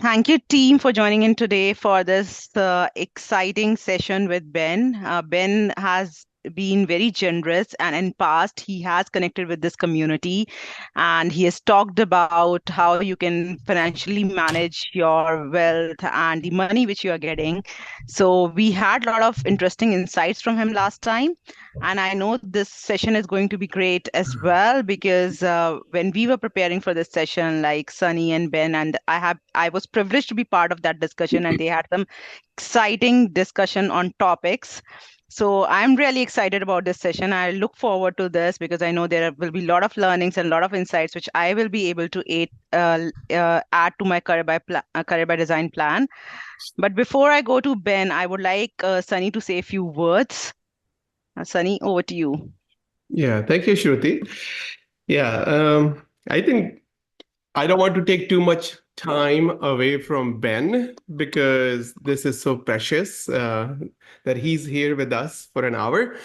Thank you, team, for joining in today for this exciting session with Ben. Ben has been very generous, and in past he has connected with this community, and he has talked about how you can financially manage your wealth and the money which you are getting. So we had a lot of interesting insights from him last time, and I know this session is going to be great as well because when we were preparing for this session, like Sunny and Ben, and I was privileged to be part of that discussion, and they had some exciting discussion on topics. So I'm really excited about this session. I look forward to this because I know there will be a lot of learnings and a lot of insights which I will be able to add to my career by design plan. But before I go to Ben, I would like Sunny to say a few words. Sunny, over to you. Yeah, thank you, Shruti. Yeah, I think I don't want to take too much time away from Ben because this is so precious that he's here with us for an hour.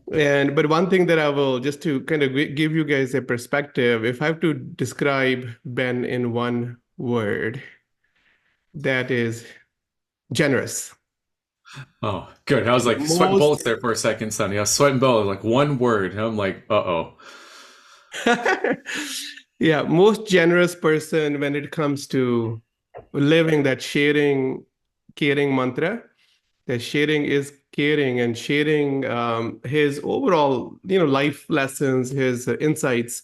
But one thing that I will just to kind of give you guys a perspective, if I have to describe Ben in one word, that is generous. Oh, good. I was like sweating Most bullets there for a second, Sonny. I was sweating bullets, like one word. And I'm like, uh-oh. Yeah, most generous person when it comes to living that sharing, caring mantra. That sharing is caring and sharing his overall, life lessons, his insights,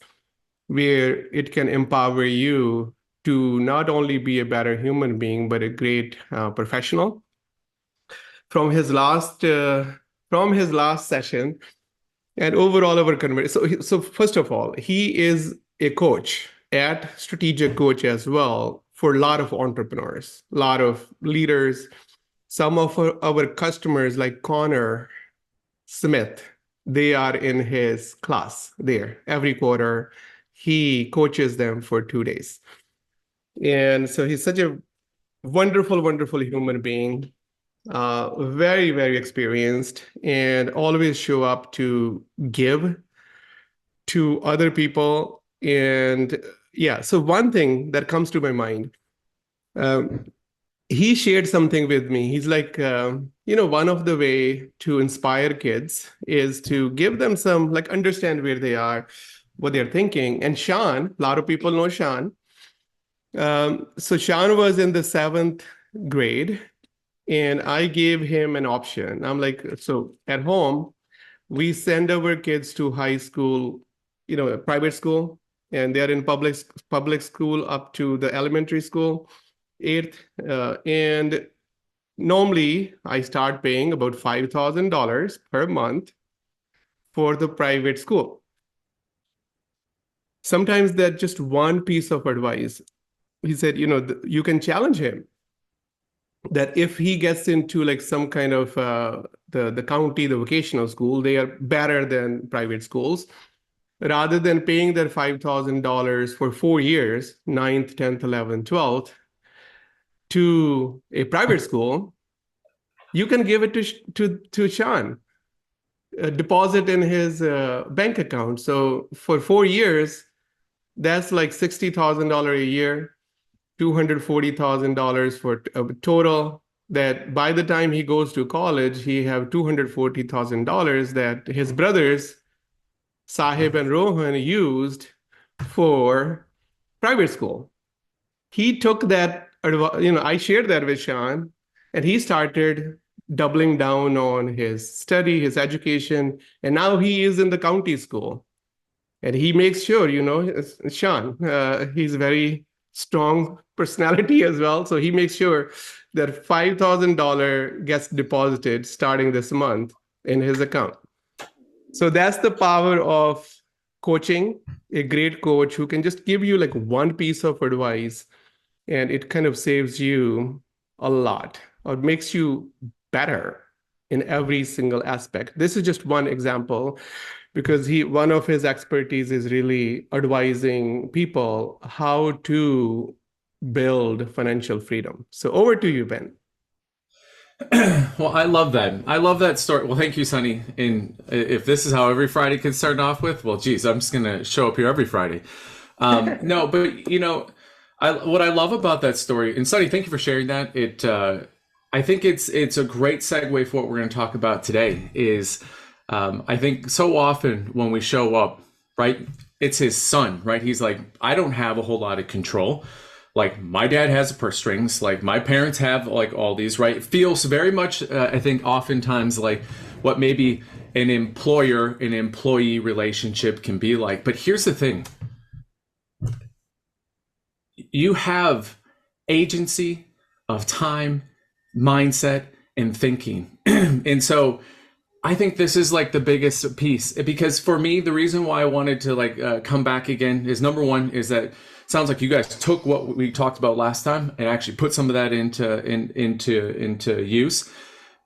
where it can empower you to not only be a better human being but a great professional. From his last session and overall our conversation. So first of all, he is a coach at Strategic Coach as well for a lot of entrepreneurs, a lot of leaders. Some of our customers, like Connor Smith, they are in his class there every quarter. He coaches them for 2 days. And so he's such a wonderful, wonderful human being, very, very experienced, and always show up to give to other people. And yeah, so one thing that comes to my mind, um, he shared something with me. He's like, one of the way to inspire kids is to give them some, like, understand where they are, what they're thinking. And Sean, a lot of people know Sean. So Sean was in the seventh grade, and I gave him an option. I'm like, so at home, we send our kids to high school, private school, and they're in public school up to the elementary school, eighth. And normally I start paying about $5,000 per month for the private school. Sometimes that just one piece of advice. He said, you can challenge him that if he gets into like some kind of the county, the vocational school, they are better than private schools. Rather than paying that $5,000 for 4 years, ninth, 10th, 11th, 12th, to a private school, you can give it to Sean, deposit in his bank account. So for 4 years, that's like $60,000 a year, $240,000 for a total. That by the time he goes to college, he have $240,000 that his brothers, Sahib and Rohan, used for private school. He took that, I shared that with Sean, and he started doubling down on his study, his education, and now he is in the county school. And he makes sure, Sean, he's very strong personality as well. So he makes sure that $5,000 gets deposited starting this month in his account. So that's the power of coaching, a great coach who can just give you like one piece of advice, and it kind of saves you a lot or makes you better in every single aspect. This is just one example because one of his expertise is really advising people how to build financial freedom. So over to you, Ben. Well, I love that. I love that story. Well, thank you, Sonny. And if this is how every Friday can start off with, well, geez, I'm just going to show up here every Friday. No, but What I love about that story, and Sunny, thank you for sharing that. I think it's a great segue for what we're going to talk about today. Is I think so often when we show up, right, it's his son, right? He's like, I don't have a whole lot of control. Like my dad has the purse strings, like my parents have like all these, right? It feels very much, I think, oftentimes like what maybe an employer and employee relationship can be like. But here's the thing. You have agency of time, mindset, and thinking. And so I think this is like the biggest piece, because for me, the reason why I wanted to like come back again is, number one, is that it sounds like you guys took what we talked about last time and actually put some of that into use.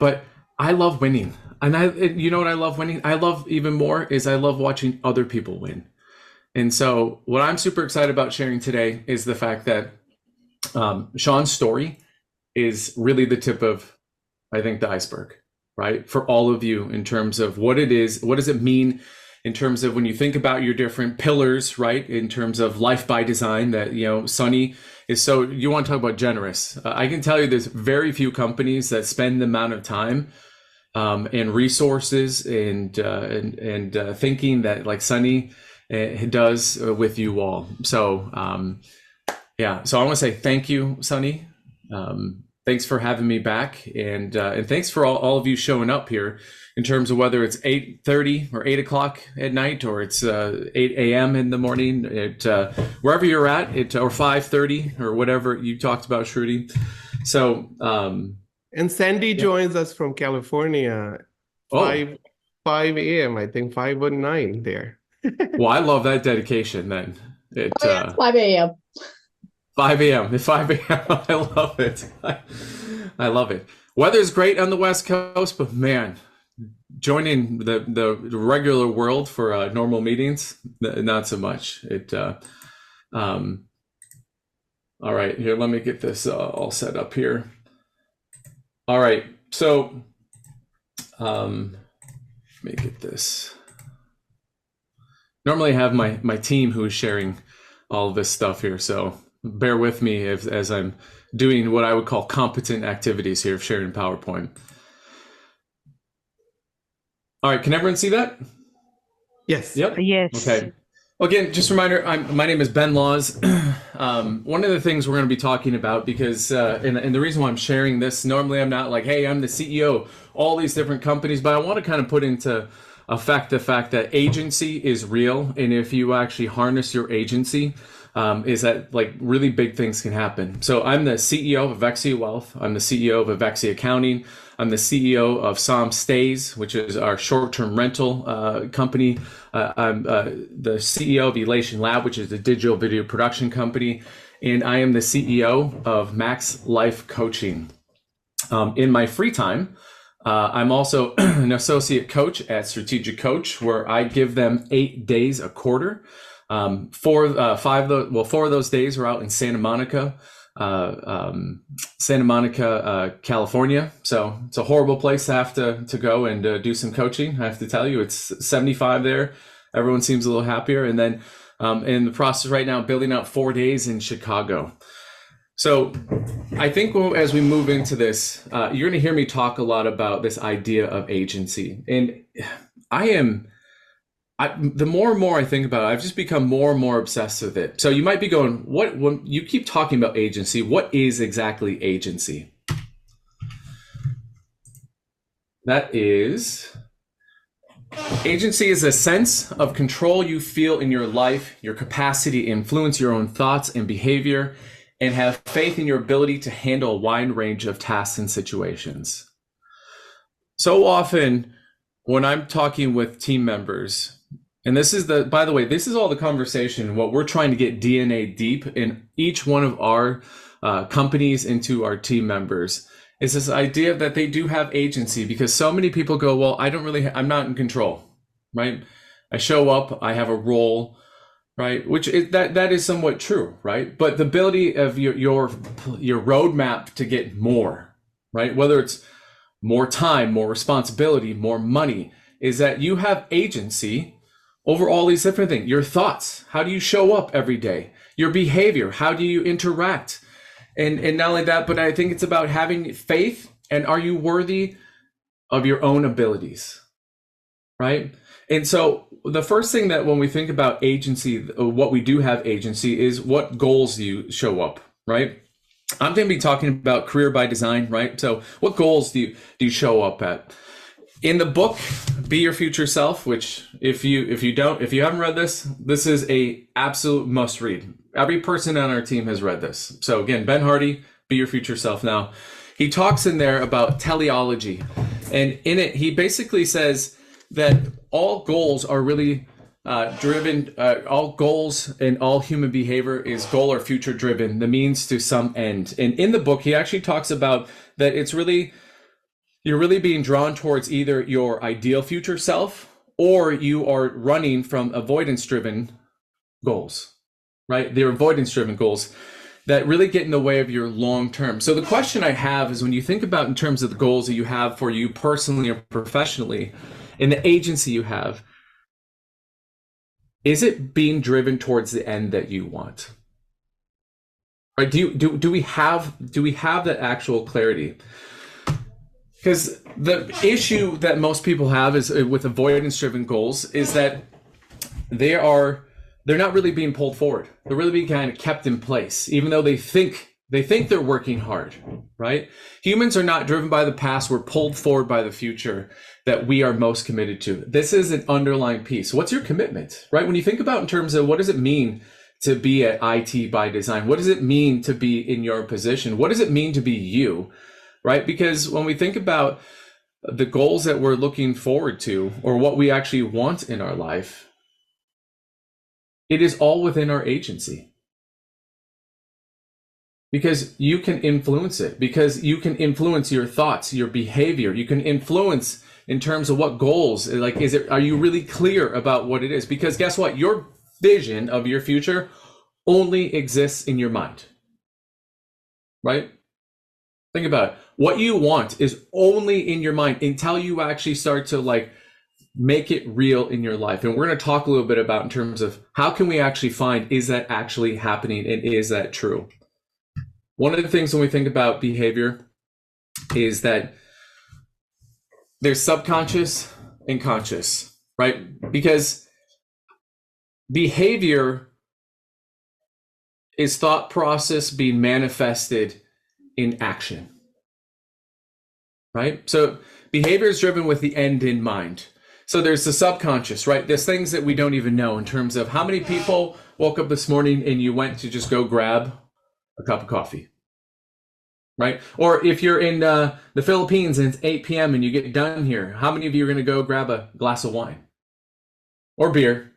But I love winning. And you know what I love winning? I love even more is I love watching other people win. And so what I'm super excited about sharing today is the fact that Sean's story is really the tip of, I think, the iceberg, right? For all of you in terms of what it is, what does it mean in terms of when you think about your different pillars, right? In terms of life by design that, you know, Sunny is so, you want to talk about generous. I can tell you there's very few companies that spend the amount of time and resources and thinking that like Sunny does with you all. So yeah, so I want to say thank you, Sunny. Thanks for having me back, and thanks for all of you showing up here. In terms of whether it's 8:30 or 8 o'clock at night, or it's 8 a.m. in the morning, wherever you're at, or 5:30 or whatever you talked about, Shruti. So and Sandy joins us from California, 5 a.m. I think 5:09 there. Well, I love that dedication then. It's 5 a.m. 5 a.m. At 5 a.m. I love it. I love it. Weather's great on the West Coast, but man, joining the regular world for normal meetings, not so much. All right, here, let me get this all set up here. All right, so let me get this. Normally I have my team who is sharing all of this stuff here, so bear with me as I'm doing what I would call competent activities here of sharing PowerPoint. All right, can everyone see that? Yes. Yep. Yes. Okay. Again, just a reminder, my name is Ben Laws. One of the things we're going to be talking about, because, and the reason why I'm sharing this, normally I'm not like, hey, I'm the CEO, all these different companies, but I want to kind of put into effect the fact that agency is real. And if you actually harness your agency, is that like really big things can happen. So I'm the CEO of Avexia Wealth. I'm the CEO of Avexia Accounting. I'm the CEO of Som Stays, which is our short-term rental company. I'm the CEO of Elation Lab, which is a digital video production company. And I am the CEO of Max Life Coaching. In my free time, I'm also an associate coach at Strategic Coach, where I give them 8 days a quarter. 4 of those days are out in Santa Monica, California. So it's a horrible place to have to go and do some coaching. I have to tell you, it's 75 there. Everyone seems a little happier. And then in the process right now, building out 4 days in Chicago. So I think as we move into this, you're going to hear me talk a lot about this idea of agency. And the more and more I think about it, I've just become more and more obsessed with it. So you might be going, when you keep talking about agency, what is exactly agency? Agency is a sense of control you feel in your life, your capacity to influence your own thoughts and behavior, and have faith in your ability to handle a wide range of tasks and situations. So often when I'm talking with team members, and this is by the way, this is all the conversation, what we're trying to get DNA deep in each one of our companies into our team members, is this idea that they do have agency, because so many people go, well, I'm not in control, right? I show up, I have a role, right? That is somewhat true, right? But the ability of your roadmap to get more, right? Whether it's more time, more responsibility, more money, is that you have agency over all these different things. Your thoughts, how do you show up every day? your behavior. How do you interact? And not only that, but I think it's about having faith, and are you worthy of your own abilities, right? And so the first thing that when we think about agency, what we do have agency is what goals do you show up, right? I'm going to be talking about career by design, right? So what goals do you show up at? In the book, Be Your Future Self, which if you haven't read this, this is a absolute must read. Every person on our team has read this. So again, Ben Hardy, Be Your Future Self. Now, he talks in there about teleology, and in it, he basically says that all goals are really driven. All goals and all human behavior is goal or future driven, the means to some end. And in the book, he actually talks about that it's really, you're really being drawn towards either your ideal future self, or you are running from avoidance driven goals, right? They're avoidance driven goals that really get in the way of your long term. So the question I have is, when you think about in terms of the goals that you have for you personally or professionally, in the agency you have, is it being driven towards the end that you want? Right? Do we have that actual clarity? Because the issue that most people have is with avoidance-driven goals is that they're not really being pulled forward. They're really being kind of kept in place, even though they think they're working hard, right? Humans are not driven by the past. We're pulled forward by the future that we are most committed to. This is an underlying piece. What's your commitment, right? When you think about in terms of what does it mean to be at IT by design? What does it mean to be in your position? What does it mean to be you, right? Because when we think about the goals that we're looking forward to, or what we actually want in our life, it is all within our agency. Because you can influence it, because you can influence your thoughts, your behavior. You can influence in terms of what goals, like, are you really clear about what it is? Because guess what? Your vision of your future only exists in your mind, right? Think about it. What you want is only in your mind until you actually start to make it real in your life. And we're going to talk a little bit about in terms of how can we actually find, is that actually happening, and is that true? One of the things when we think about behavior is that there's subconscious and conscious, right? Because behavior is thought process being manifested in action, right? So behavior is driven with the end in mind. So there's the subconscious, right? There's things that we don't even know in terms of how many people woke up this morning and you went to just go grab a cup of coffee, right? Or if you're in the Philippines and it's 8 p.m. and you get done here, how many of you are going to go grab a glass of wine or beer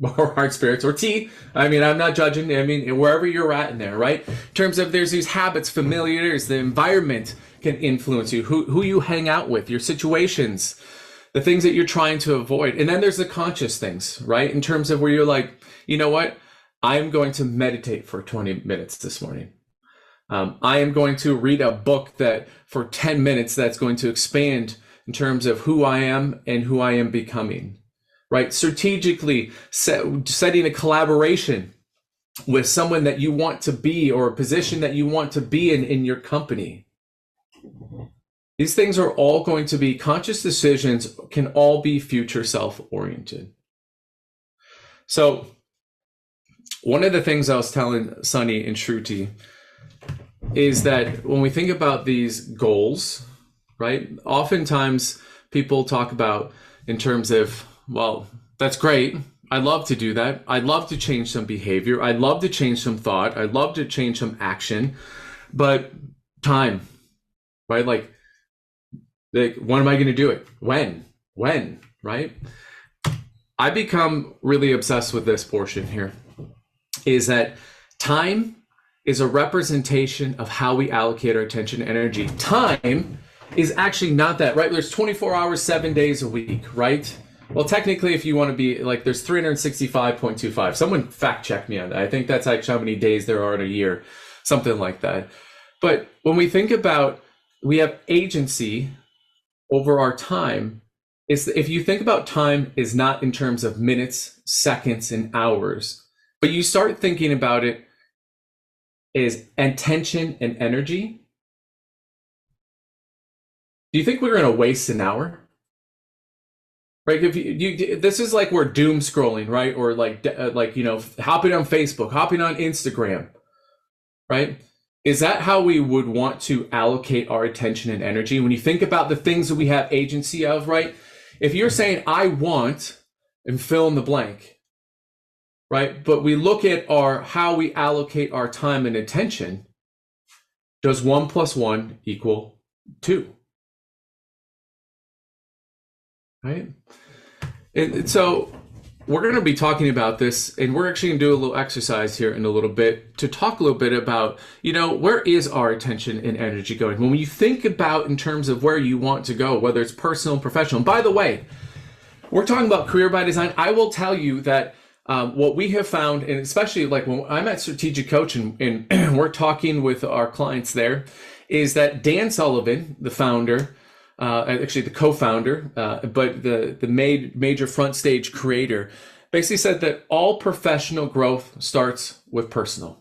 or hard spirits or tea? I mean, I'm not judging. I mean, wherever you're at in there, right? In terms of there's these habits, familiars, the environment can influence you, who you hang out with, your situations, the things that you're trying to avoid. And then there's the conscious things, right? In terms of where you're like, you know what? I'm going to meditate for 20 minutes this morning. I am going to read a book that for 10 minutes that's going to expand in terms of who I am and who I am becoming, right? Strategically setting a collaboration with someone that you want to be, or a position that you want to be in your company. These things are all going to be conscious decisions, can all be future self-oriented. So one of the things I was telling Sunny and Shruti is that when we think about these goals, right, oftentimes people talk about in terms of, well, that's great. I'd love to do that. I'd love to change some behavior. I'd love to change some thought. I'd love to change some action, but time, right? Like when am I going to do it? When, right? I become really obsessed with this portion here, is that time is a representation of how we allocate our attention and energy. Time is actually not that, right? There's 24 hours, 7 days a week, right? Well, technically, if you want to be like, there's 365.25. Someone fact check me on that. I think that's actually how many days there are in a year, something like that. But when we think about, we have agency over our time. If you think about time is not in terms of minutes, seconds, and hours, But you start thinking about it as attention and energy. Do you think we're going to waste an hour? Right? If you this is like we're doom scrolling, right? Or like hopping on Facebook, hopping on Instagram, right? Is that how we would want to allocate our attention and energy? When you think about the things that we have agency of, right? If you're saying, I want, and fill in the blank, right? But we look at how we allocate our time and attention, does 1 + 1 = 2? Right? And so we're going to be talking about this, and we're actually going to do a little exercise here in a little bit to talk a little bit about, where is our attention and energy going? When you think about in terms of where you want to go, whether it's personal and professional. And by the way, we're talking about career by design. I will tell you that what we have found, and especially like when I'm at Strategic Coach and we're talking with our clients there, is that Dan Sullivan, the founder, actually the co-founder, but the major front stage creator, basically said that all professional growth starts with personal.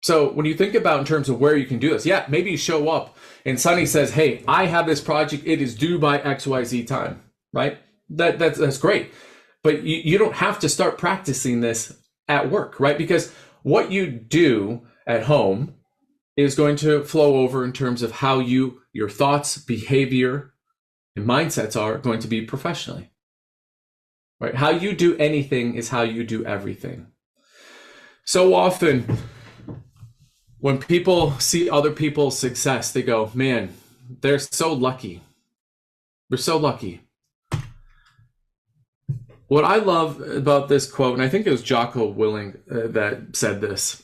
So when you think about in terms of where you can do this, yeah, maybe you show up and Sunny says, hey, I have this project, it is due by XYZ time, right? That's great. But you don't have to start practicing this at work, right? Because what you do at home is going to flow over in terms of how your thoughts, behavior, and mindsets are going to be professionally, right? How you do anything is how you do everything. So often, when people see other people's success, they go, man, they're so lucky. They're so lucky. What I love about this quote, and I think it was Jocko Willing that said this,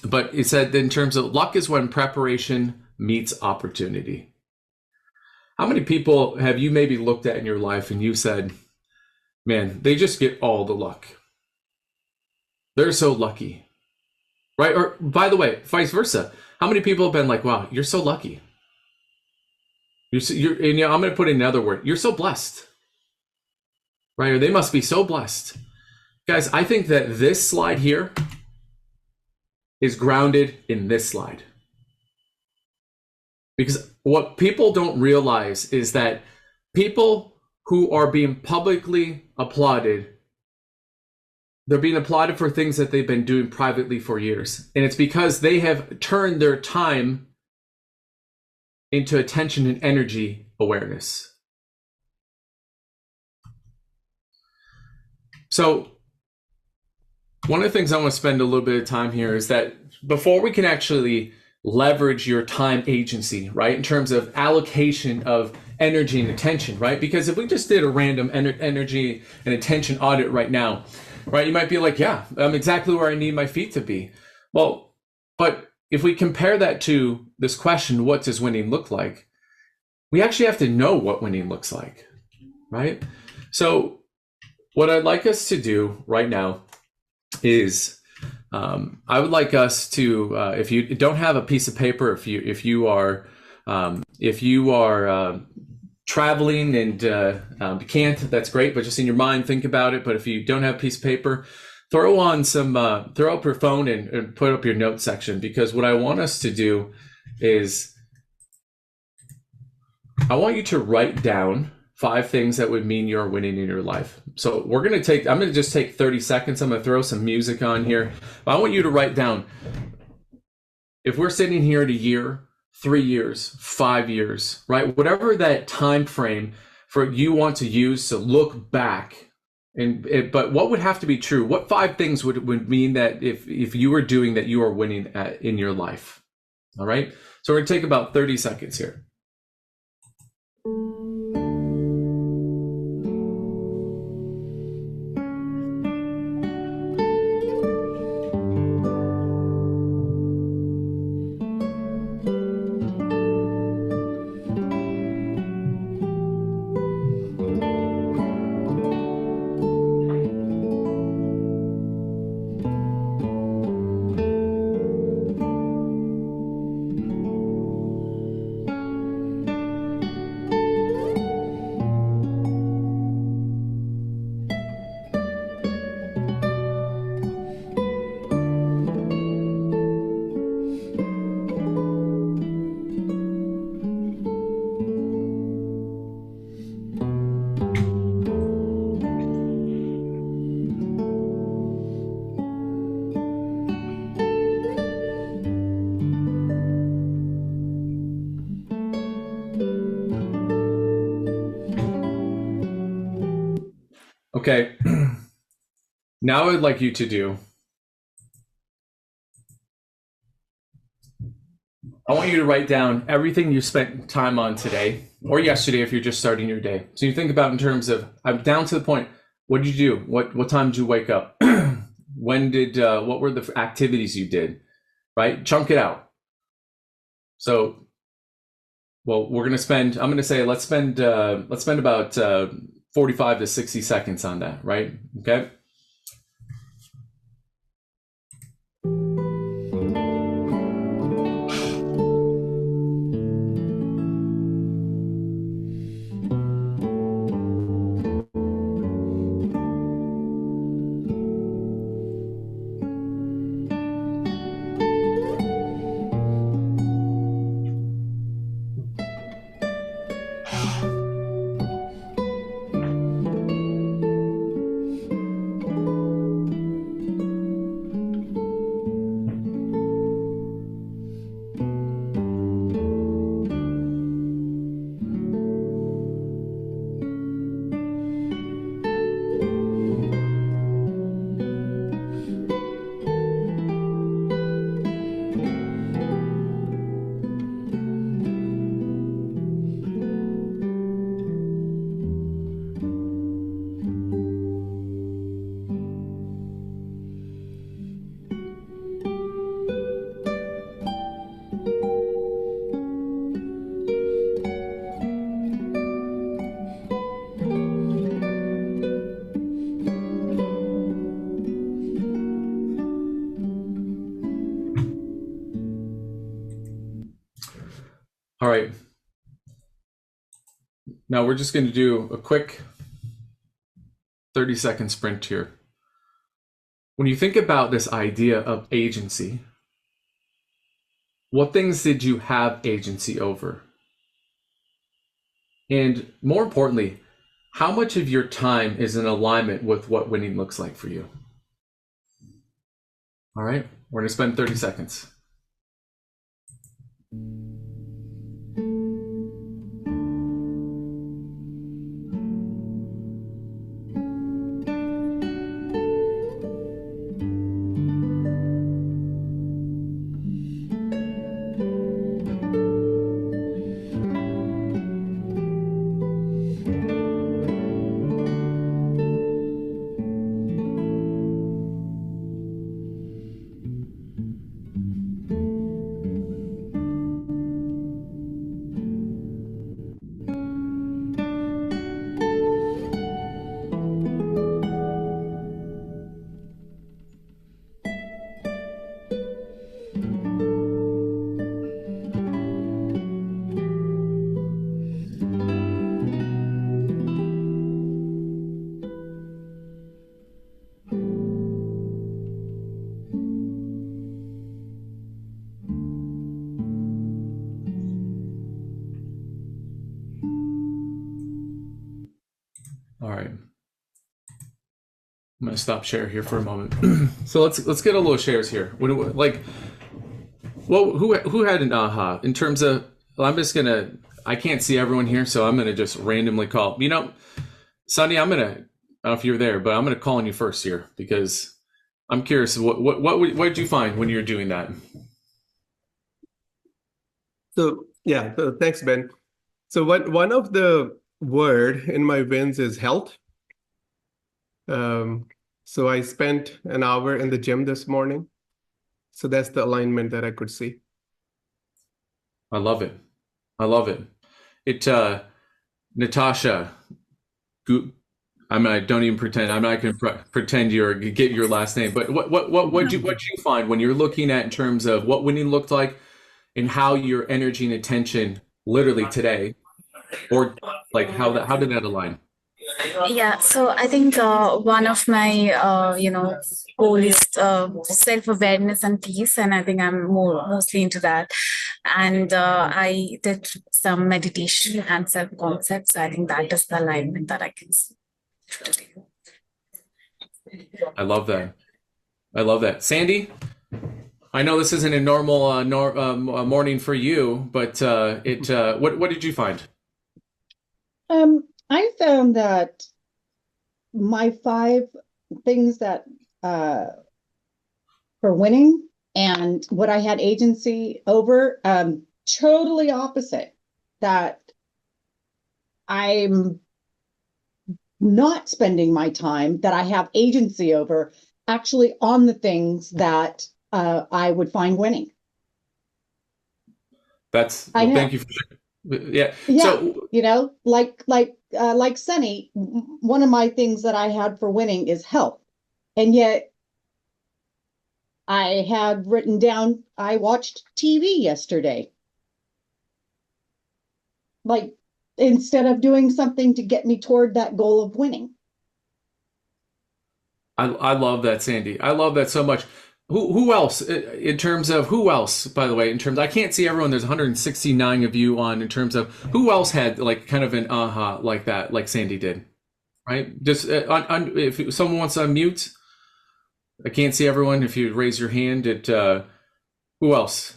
but it said in terms of luck is when preparation meets opportunity. How many people have you maybe looked at in your life and you said, man, they just get all the luck. They're so lucky, right? Or by the way, vice versa. How many people have been like, wow, you're so lucky. And I'm going to put in another word. You're so blessed, right? Or they must be so blessed. Guys, I think that this slide here is grounded in this slide. Because what people don't realize is that people who are being publicly applauded, they're being applauded for things that they've been doing privately for years. And it's because they have turned their time into attention and energy awareness. So one of the things I want to spend a little bit of time here is that before we can actually leverage your time agency, right, in terms of allocation of energy and attention, right? Because if we just did a random energy and attention audit right now, right, you might be like, yeah, I'm exactly where I need my feet to be. Well, but if we compare that to this question, what does winning look like? We actually have to know what winning looks like, right? So what I'd like us to do right now is I would like us to, if you don't have a piece of paper, if you are traveling and you can't, that's great. But just in your mind, think about it. But if you don't have a piece of paper, throw up your phone and put up your notes section, because what I want us to do is I want you to write down 5 things that would mean you're winning in your life. So I'm going to just take 30 seconds. I'm going to throw some music on here. But I want you to write down, if we're sitting here at a year, 3 years, 5 years, right? Whatever that time frame for you want to use to look back. But what would have to be true? What 5 things would mean that if you were doing that, you are winning in your life? All right. So we're going to take about 30 seconds here. Okay. Now I would like you to do, I want you to write down everything you spent time on today or yesterday if you're just starting your day. So you think about in terms of, I'm down to the point, what did you do? What time did you wake up? What were the activities you did, right? Chunk it out. So, well, we're going to spend, I'm going to say, let's spend about 45 to 60 seconds on that, right? Okay. All right. Now we're just going to do a quick 30-second sprint here. When you think about this idea of agency, what things did you have agency over? And more importantly, how much of your time is in alignment with what winning looks like for you? All right, we're going to spend 30 seconds. All right. I'm going to stop share here for a moment. So let's get a little shares here. Like, well, who had an aha in terms of? Well, I'm just gonna. I can't see everyone here, so I'm gonna just randomly call. You know, Sunny, I'm gonna. I don't know if you're there, but I'm gonna call on you first here because I'm curious. What did you find when you were doing that? So yeah, thanks, Ben. So one of the word in my wins is health. So I spent an hour in the gym this morning. So that's the alignment that I could see. I love it. I love it. Natasha, I mean, I don't even pretend. I'm not going to pretend get your last name. But what you find when you're looking at in terms of what winning looked like and how your energy and attention literally today, or like how did that align? Yeah, so I think one of my goal is self-awareness and peace, and I think I'm mostly into that. And I did some meditation and self-concept. So I think that is the alignment that I can see today. I love that. I love that. Sandy, I know this isn't a normal morning for you, but what did you find? I found that my 5 things that for winning and what I had agency over, totally opposite. That I'm not spending my time that I have agency over actually on the things that I would find winning. That's I well, know. thank you for yeah. Yeah, So you know, like Sunny, one of my things that I had for winning is health. And yet I had written down, I watched TV yesterday. Like, instead of doing something to get me toward that goal of winning. I love that, Sandy. I love that so much. Who else in terms of who else, by the way, in terms I can't see everyone. There's 169 of you on in terms of who else had like kind of an aha like that, like Sandy did, right? Just if someone wants to unmute, I can't see everyone. If you raise your hand, who else?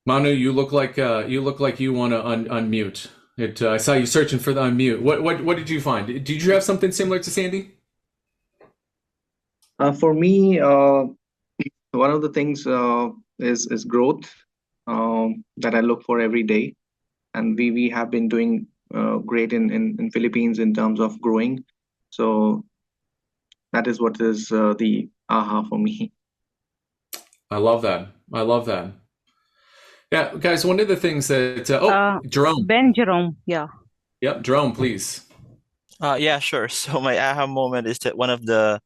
Manu, you look like you want to unmute. I saw you searching for the unmute. What did you find? Did you have something similar to Sandy? For me, one of the things is growth that I look for every day, and we have been doing great in Philippines in terms of growing. So that is what is the aha for me. I love that. I love that. Yeah, guys, one of the things that Jerome. Jerome, yeah. Yep, Jerome, please. Yeah, sure. So my aha moment is that one of the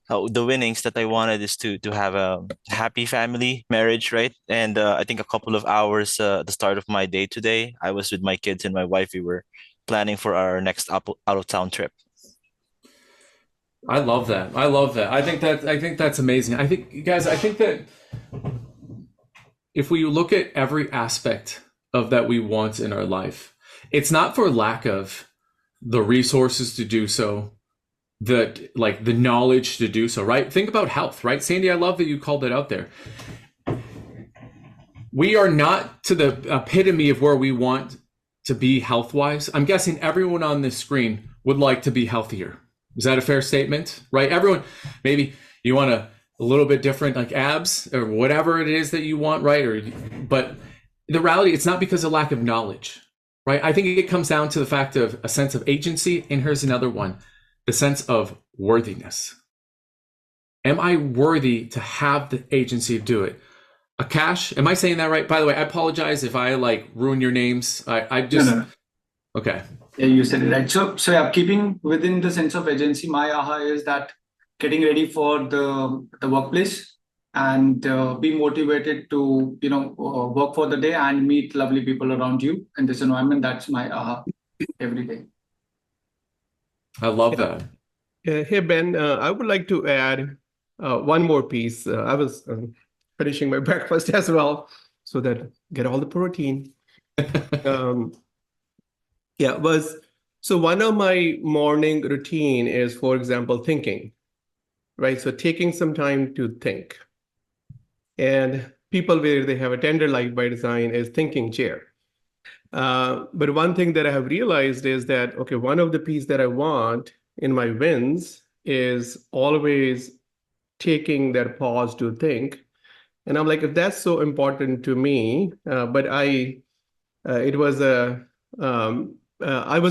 winnings that I wanted is to have a happy family marriage, right? And I think a couple of hours at the start of my day today, I was with my kids and my wife. We were planning for our next out of town trip. I love that. I love that. I think that's amazing. I think, guys, I think that if we look at every aspect of that we want in our life, it's not for lack of the resources to do so, the knowledge to do so, right? Think about health, right? Sandy, I love that you called it out there. We are not to the epitome of where we want to be health-wise. I'm guessing everyone on this screen would like to be healthier. Is that a fair statement, right? Everyone, maybe you want a little bit different, like abs or whatever it is that you want, right? But the reality, it's not because of lack of knowledge, right? I think it comes down to the fact of a sense of agency. And here's another one, the sense of worthiness. Am I worthy to have the agency to do it? Akash, am I saying that right? By the way, I apologize if I ruin your names. I just, No. Okay. Yeah, you said it right. So yeah, keeping within the sense of agency, my aha is that getting ready for the workplace and be motivated to work for the day and meet lovely people around you in this environment. That's my aha every day. I love that. Hey, Ben, I would like to add one more piece. I was finishing my breakfast as well, so that get all the protein. So one of my morning routine is, for example, thinking, right? So taking some time to think. And people where they have a tender life by design is thinking chair. But one thing that I have realized is that, okay, one of the piece that I want in my wins is always taking that pause to think. And I'm like, if that's so important to me, but I was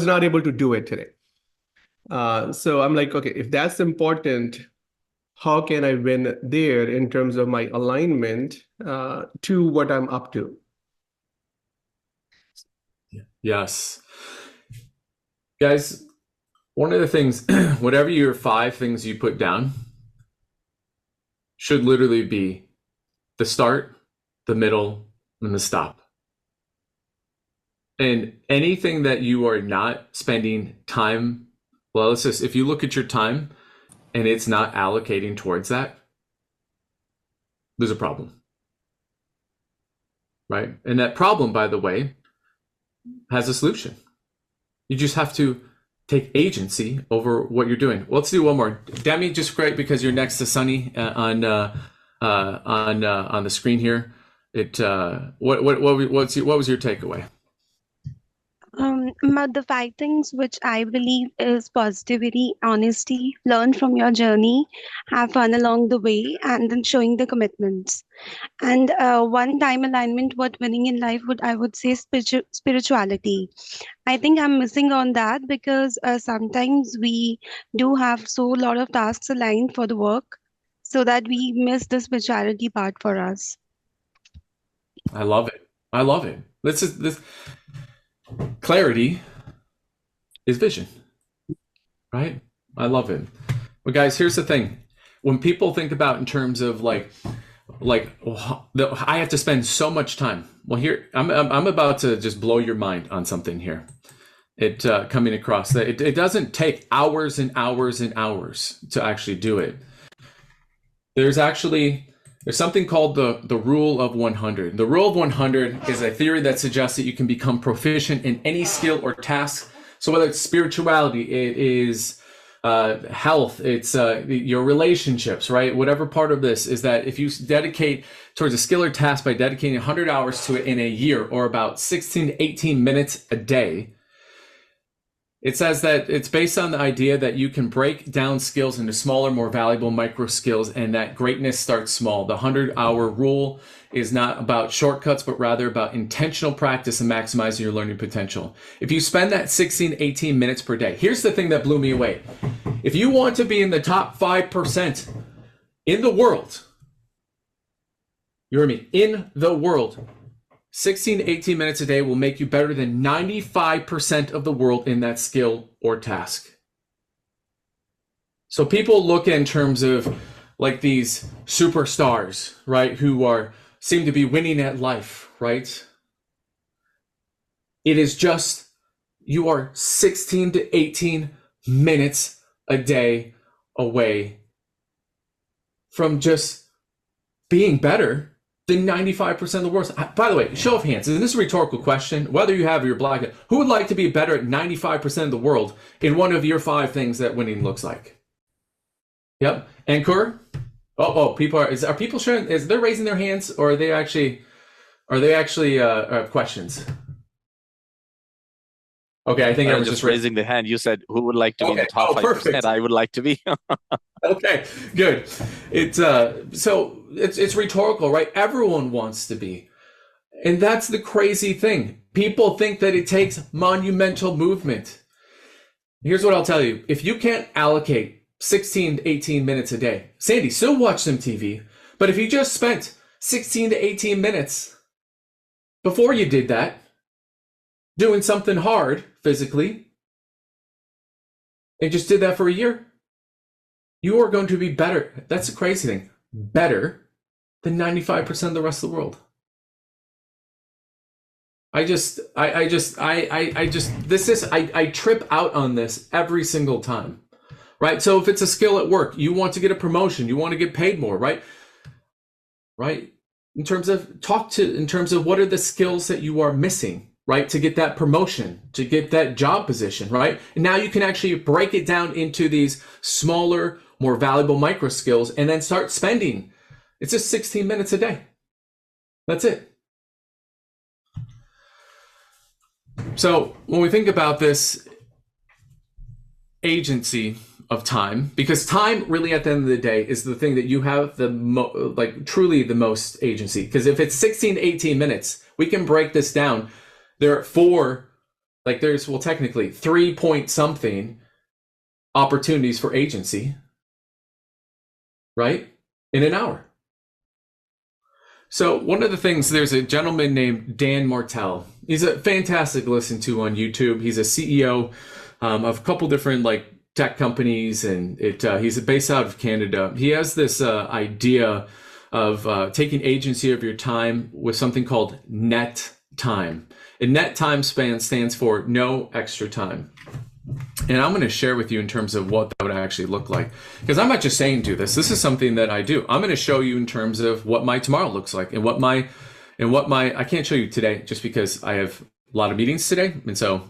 not able to do it today. So I'm like, okay, if that's important, how can I win there in terms of my alignment to what I'm up to? Yes. Guys, one of the things, whatever your 5 things you put down should literally be the start, the middle, and the stop. And anything that you are not spending time, well, let's just, if you look at your time and it's not allocating towards that, there's a problem, right? And that problem, by the way, has a solution. You just have to take agency over what you're doing. Well, let's do one more. Demi, just great because you're next to Sunny on the screen here. What was your takeaway? The five things which I believe is positivity, honesty, learn from your journey, have fun along the way, and then showing the commitments. And one time alignment, what winning in life would I would say spirituality. I think I'm missing on that because sometimes we do have so lot of tasks aligned for the work, so that we miss the spirituality part for us. I love it. I love it. This clarity is vision, right? I love it. But guys, here's the thing. When people think about in terms of I have to spend so much time. Well, here I'm about to just blow your mind on something here. It coming across that it doesn't take hours and hours and hours to actually do it. There's something called the rule of 100. The rule of 100 is a theory that suggests that you can become proficient in any skill or task. So whether it's spirituality, it is health, it's your relationships, right? Whatever part of this is that if you dedicate towards a skill or task by dedicating 100 hours to it in a year, or about 16 to 18 minutes a day, it says that it's based on the idea that you can break down skills into smaller, more valuable micro skills, and that greatness starts small. The 100-hour rule is not about shortcuts, but rather about intentional practice and maximizing your learning potential. If you spend that 16, 18 minutes per day, here's the thing that blew me away. If you want to be in the top 5% in the world, you hear me, in the world, 16 to 18 minutes a day will make you better than 95% of the world in that skill or task. So people look in terms of like these superstars, right, who seem to be winning at life, right? It is just, you are 16 to 18 minutes a day away from just being better than 95% of the world. By the way, show of hands, and this is a rhetorical question, whether you have your black, who would like to be better at 95% of the world in one of your 5 things that winning looks like? Yep. Ankur? People are people sharing, is they raising their hands, or are they actually questions? Okay, I think I was just raising the hand. You said who would like to be in the top 5%? Perfect. I would like to be. Okay, good. It's rhetorical, right? Everyone wants to be. And that's the crazy thing. People think that it takes monumental movement. Here's what I'll tell you. If you can't allocate 16 to 18 minutes a day, Sandy, still watch some TV, but if you just spent 16 to 18 minutes before you did that, doing something hard physically, and just did that for a year, you are going to be better. That's the crazy thing. Better than 95% of the rest of the world. I trip out on this every single time, right? So if it's a skill at work, you want to get a promotion, you want to get paid more, right? Right? In terms of what are the skills that you are missing, right? To get that promotion, to get that job position, right? And now you can actually break it down into these smaller, more valuable micro skills, and then start spending. It's just 16 minutes a day. That's it. So when we think about this agency of time, because time really at the end of the day is the thing that you have truly the most agency. Because if it's 16 to 18 minutes, we can break this down. There are technically 3 point something opportunities for agency, right? In an hour. So one of the things, there's a gentleman named Dan Martell. He's a fantastic listen to on YouTube. He's a CEO of a couple different tech companies, and he's based out of Canada. He has this idea of taking agency of your time with something called net time. And net time span stands for no extra time. And I'm going to share with you in terms of what that would actually look like. Because I'm not just saying do this. This is something that I do. I'm going to show you in terms of what my tomorrow looks like and what my I can't show you today just because I have a lot of meetings today. And so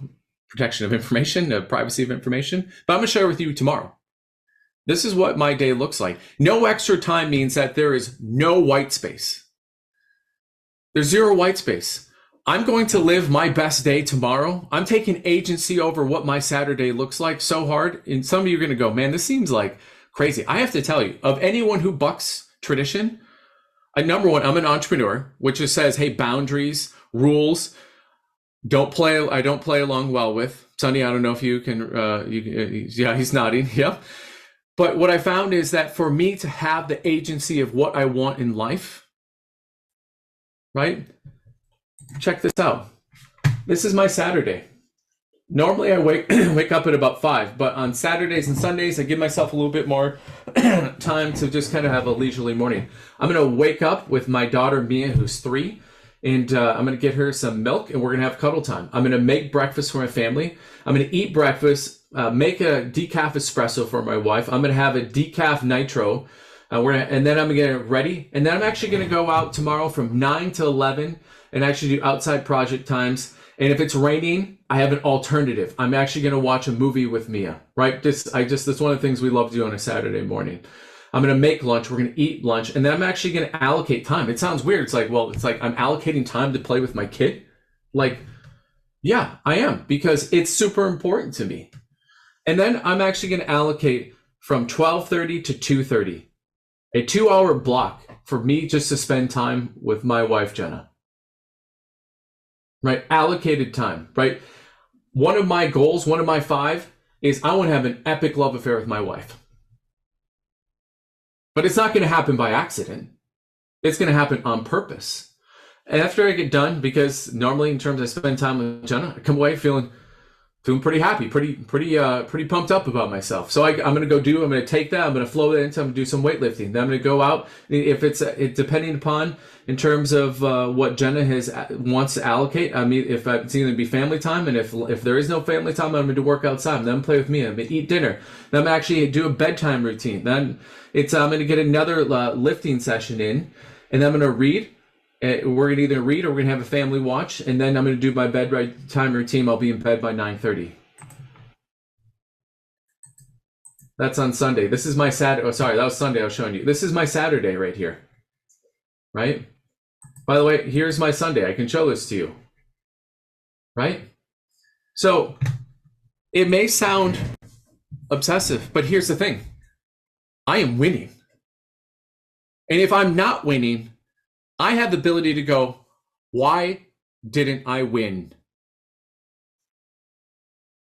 protection of information, privacy of information. But I'm going to share with you tomorrow. This is what my day looks like. No extra time means that there is no white space. There's zero white space. I'm going to live my best day tomorrow. I'm taking agency over what my Saturday looks like so hard. And some of you are going to go, man, this seems like crazy. I have to tell you, of anyone who bucks tradition, number one, I'm an entrepreneur, which just says, hey, boundaries, rules, I don't play along well with. Sonny, I don't know if you can, yeah, he's nodding. Yeah. But what I found is that for me to have the agency of what I want in life, right? Check this out. This is my Saturday. Normally I wake up at about 5, but on Saturdays and Sundays, I give myself a little bit more time to just kind of have a leisurely morning. I'm going to wake up with my daughter, Mia, who's 3, and I'm going to get her some milk, and we're going to have cuddle time. I'm going to make breakfast for my family. I'm going to eat breakfast, make a decaf espresso for my wife. I'm going to have a decaf nitro, and then I'm going to get ready. And then I'm actually going to go out tomorrow from 9 to 11 and actually do outside project times. And if it's raining, I have an alternative. I'm actually going to watch a movie with Mia, right? That's one of the things we love to do on a Saturday morning. I'm going to make lunch. We're going to eat lunch. And then I'm actually going to allocate time. It sounds weird. It's like I'm allocating time to play with my kid. Like, yeah, I am, because it's super important to me. And then I'm actually going to allocate from 12:30 to 2:30, a 2-hour block for me just to spend time with my wife, Jenna. Right? Allocated time, right? One of my goals, one of my 5 is I want to have an epic love affair with my wife. But it's not going to happen by accident. It's going to happen on purpose. And after I get done, because normally in terms of spend time with Jenna, I come away feeling pretty happy, pretty pumped up about myself. So I'm going to take that, I'm going to flow that into, I'm going to do some weightlifting. Then I'm going to go out. If it's depending upon in terms of what Jenna wants to allocate. I mean, if it's either going to be family time, and if there is no family time, I'm going to work outside. Then play with me. I'm going to eat dinner. Then I'm actually do a bedtime routine. Then I'm going to get another lifting session in, and then I'm going to read. We're going to either read or we're going to have a family watch, and then I'm going to do my bedtime routine. I'll be in bed by 9:30. That's on Sunday. This is my Saturday. Oh, sorry, that was Sunday I was showing you. This is my Saturday right here, right? By the way, here's my Sunday. I can show this to you, right? So it may sound obsessive, but here's the thing. I am winning. And if I'm not winning, I have the ability to go, why didn't I win?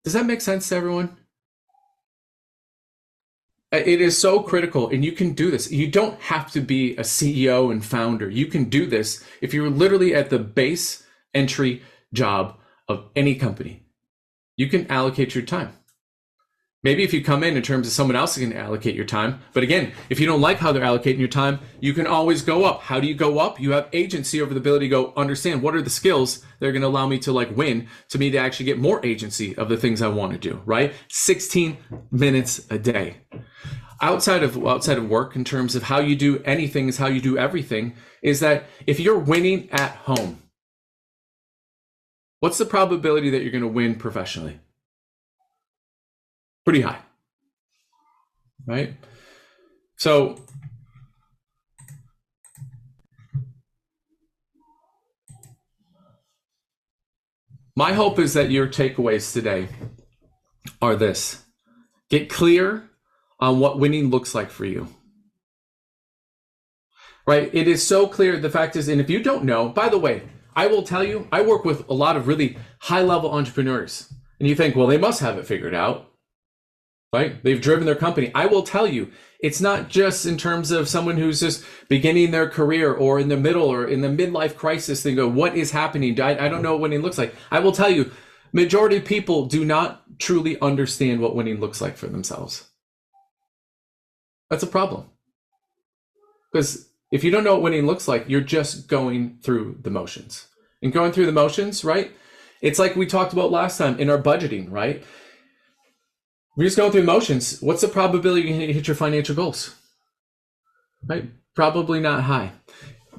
Does that make sense to everyone? It is so critical, and you can do this. You don't have to be a CEO and founder. You can do this if you're literally at the base entry job of any company. You can allocate your time. Maybe if you come in terms of someone else can allocate your time. But again, if you don't like how they're allocating your time, you can always go up. How do you go up? You have agency over the ability to go understand what are the skills that are going to allow me to win, to me to actually get more agency of the things I want to do, right? 16 minutes a day. Outside of work, in terms of how you do anything is how you do everything, is that if you're winning at home, what's the probability that you're going to win professionally? Pretty high, right? So my hope is that your takeaways today are this. Get clear on what winning looks like for you, right? It is so clear. The fact is, and if you don't know, by the way, I will tell you, I work with a lot of really high-level entrepreneurs, and you think, well, they must have it figured out. Right? They've driven their company. I will tell you, it's not just in terms of someone who's just beginning their career or in the middle or in the midlife crisis. They go, what is happening? I don't know what winning looks like. I will tell you, majority of people do not truly understand what winning looks like for themselves. That's a problem. Because if you don't know what winning looks like, you're just going through the motions. And going through the motions, right? It's like we talked about last time in our budgeting, right? We're just going through motions. What's the probability you can hit your financial goals? Right? Probably not high.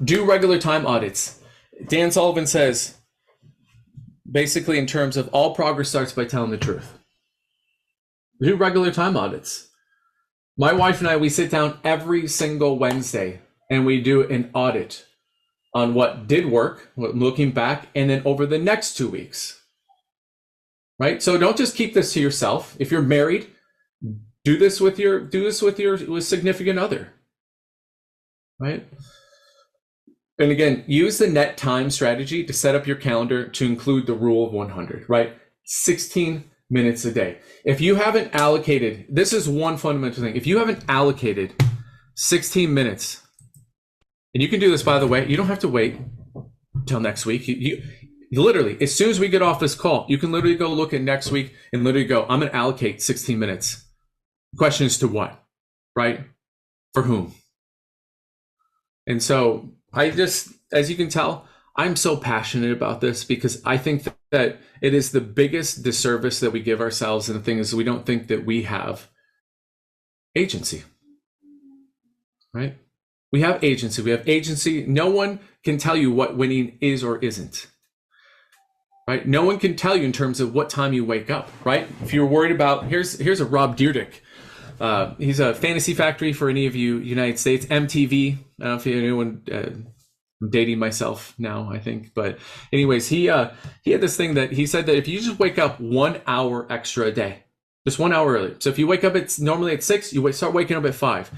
Do regular time audits. Dan Sullivan says, basically in terms of all progress starts by telling the truth. Do regular time audits. My wife and I, we sit down every single Wednesday and we do an audit on what did work, looking back, and then over the next 2 weeks. Right? So don't just keep this to yourself. If you're married, do this with your significant other. Right? And again, use the net time strategy to set up your calendar to include the rule of 100, right? 16 minutes a day. If you haven't allocated, this is one fundamental thing. If you haven't allocated 16 minutes, and you can do this, by the way, you don't have to wait until next week. You literally, as soon as we get off this call, you can literally go look at next week and literally go, I'm going to allocate 16 minutes. Question is to what, right? For whom? And so I just, as you can tell, I'm so passionate about this because I think that it is the biggest disservice that we give ourselves. And the thing is, we don't think that we have agency, right? We have agency. We have agency. No one can tell you what winning is or isn't, right? No one can tell you in terms of what time you wake up, right? If you're worried about, here's a Rob Dyrdek. He's a Fantasy Factory for any of you United States, MTV. I don't know if anyone, I'm dating myself now, I think. But anyways, he had this thing that he said that if you just wake up 1 hour extra a day, just 1 hour earlier. So if you wake up, it's normally at 6, you start waking up at 5.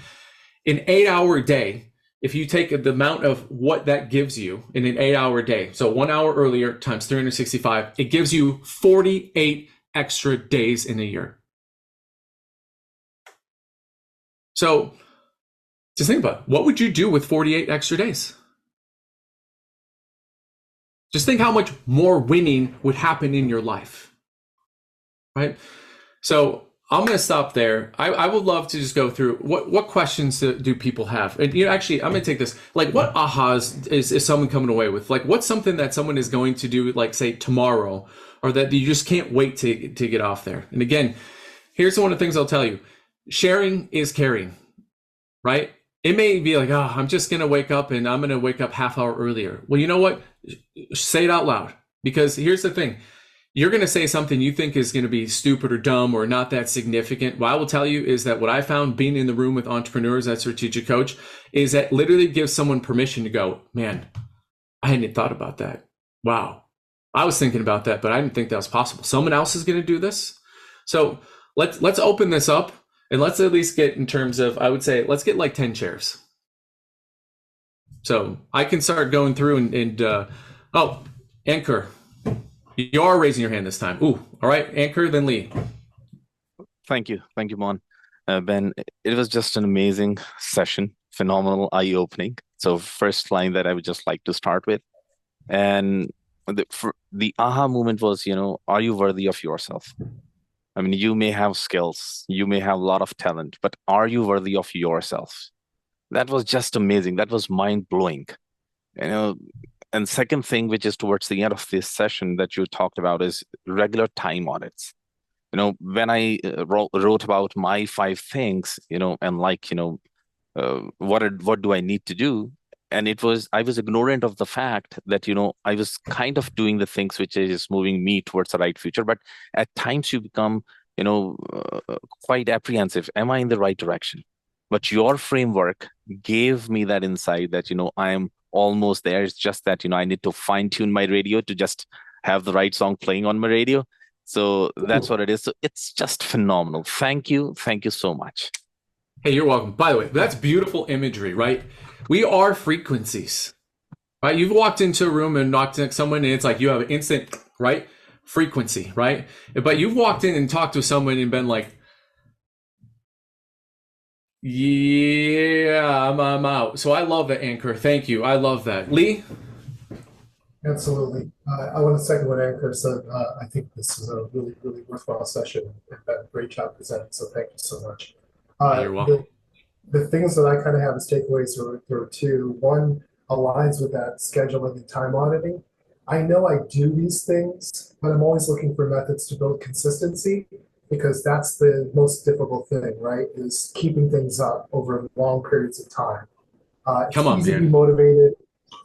An 8-hour day, if you take the amount of what that gives you in an 8-hour day, so 1 hour earlier times 365, it gives you 48 extra days in a year. So just think about it. What would you do with 48 extra days? Just think how much more winning would happen in your life, right? So I'm going to stop there. I would love to just go through what questions do people have? And actually, I'm going to take this. Like, what ahas is someone coming away with? Like, what's something that someone is going to do, like, say, tomorrow, or that you just can't wait to get off there? And again, here's one of the things I'll tell you. Sharing is caring, right? It may be like, oh, I'm just going to wake up and I'm going to wake up half hour earlier. Well, you know what? Say it out loud, because here's the thing. You're going to say something you think is going to be stupid or dumb or not that significant. What I will tell you is that what I found being in the room with entrepreneurs at Strategic Coach is that literally gives someone permission to go, man, I hadn't thought about that. Wow. I was thinking about that, but I didn't think that was possible. Someone else is going to do this. So let's open this up and let's at least get in terms of, I would say, let's get like 10 chairs. So I can start going through and oh, Anchor. You are raising your hand this time. Ooh, all right, Anchor, then Lee. Thank you, Mon. Ben, it was just an amazing session, phenomenal, eye-opening. So first line that I would just like to start with, and the aha moment was, are you worthy of yourself? I mean, you may have skills, you may have a lot of talent, but are you worthy of yourself? That was just amazing. That was mind-blowing. And second thing, which is towards the end of this session that you talked about, is regular time audits. When I wrote about my 5 things, and like, what do I need to do? And I was ignorant of the fact that, I was kind of doing the things which is moving me towards the right future. But at times you become, quite apprehensive. Am I in the right direction? But your framework gave me that insight that, I am almost there. It's just that, I need to fine tune my radio to just have the right song playing on my radio. So that's what it is. So it's just phenomenal. Thank you. Thank you so much. Hey, you're welcome. By the way, that's beautiful imagery, right? We are frequencies, right? You've walked into a room and knocked next to someone and it's like you have an instant, right? Frequency, right? But you've walked in and talked to someone and been like, yeah, I'm out. So I love that, Anchor. Thank you. I love that. Lee? Absolutely. I want to second what Anchor said. I think this was a really, really worthwhile session. Great job presenting. So thank you so much. You're welcome. The things that I kind of have as takeaways are 2. One aligns with that scheduling and time auditing. I know I do these things, but I'm always looking for methods to build consistency, because that's the most difficult thing, right? Is keeping things up over long periods of time. It's easy to be motivated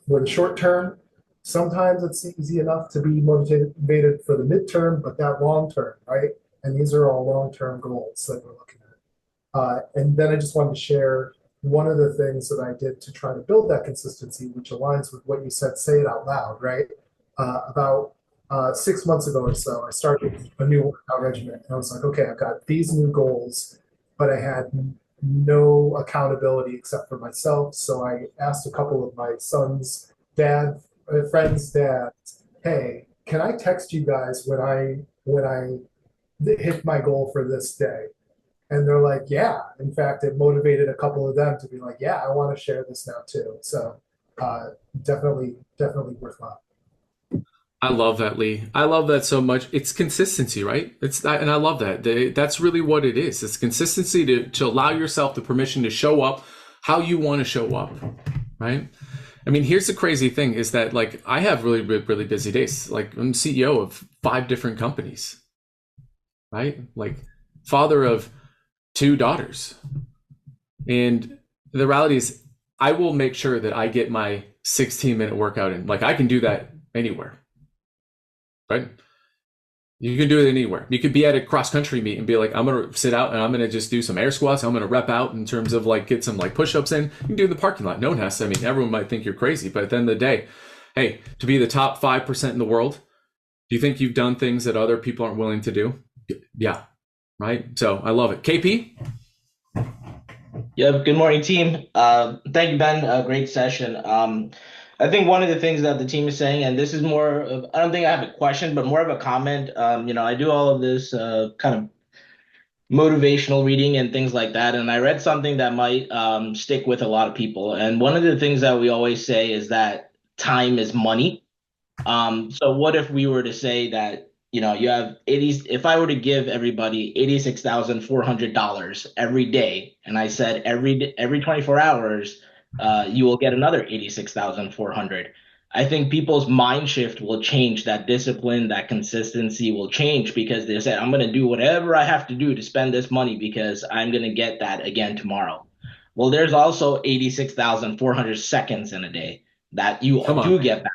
for the short term. Sometimes it's easy enough to be motivated for the midterm, but that long term, right? And these are all long-term goals that we're looking at. And then I just wanted to share, one of the things that I did to try to build that consistency, which aligns with what you said, say it out loud, right? About 6 months ago or so, I started a new workout regimen. And I was like, okay, I've got these new goals, but I had no accountability except for myself. So I asked a couple of my son's friends' dads, hey, can I text you guys when I hit my goal for this day? And they're like, yeah. In fact, it motivated a couple of them to be like, yeah, I want to share this now too. So definitely worthwhile. I love that, Lee. I love that so much. It's consistency, right? And I love that. That's really what it is. It's consistency to allow yourself the permission to show up how you want to show up, right? I mean, here's the crazy thing is that like I have really, really busy days. Like I'm CEO of 5 different companies, right? Like father of 2 daughters. And the reality is I will make sure that I get my 16-minute workout in. Like I can do that anywhere. Right? You can do it anywhere. You could be at a cross-country meet and be like, I'm going to sit out and I'm going to just do some air squats. I'm going to rep out in terms of like get some like push-ups in. You can do it in the parking lot. No one has to. I mean, everyone might think you're crazy, but at the end of the day, hey, to be the top 5% in the world, do you think you've done things that other people aren't willing to do? Yeah. Right? So I love it. KP? Yep. Good morning, team. Thank you, Ben. Great session. I think one of the things that the team is saying, and this is more of, I don't think I have a question, but more of a comment. I do all of this kind of motivational reading and things like that. And I read something that might stick with a lot of people. And one of the things that we always say is that time is money. So what if we were to say that, you have if I were to give everybody $86,400 every day, and I said every 24 hours, you will get another 86,400. I think people's mind shift will change. That discipline, that consistency will change because they said, I'm going to do whatever I have to do to spend this money because I'm going to get that again tomorrow. Well, there's also 86,400 seconds in a day that you do get back.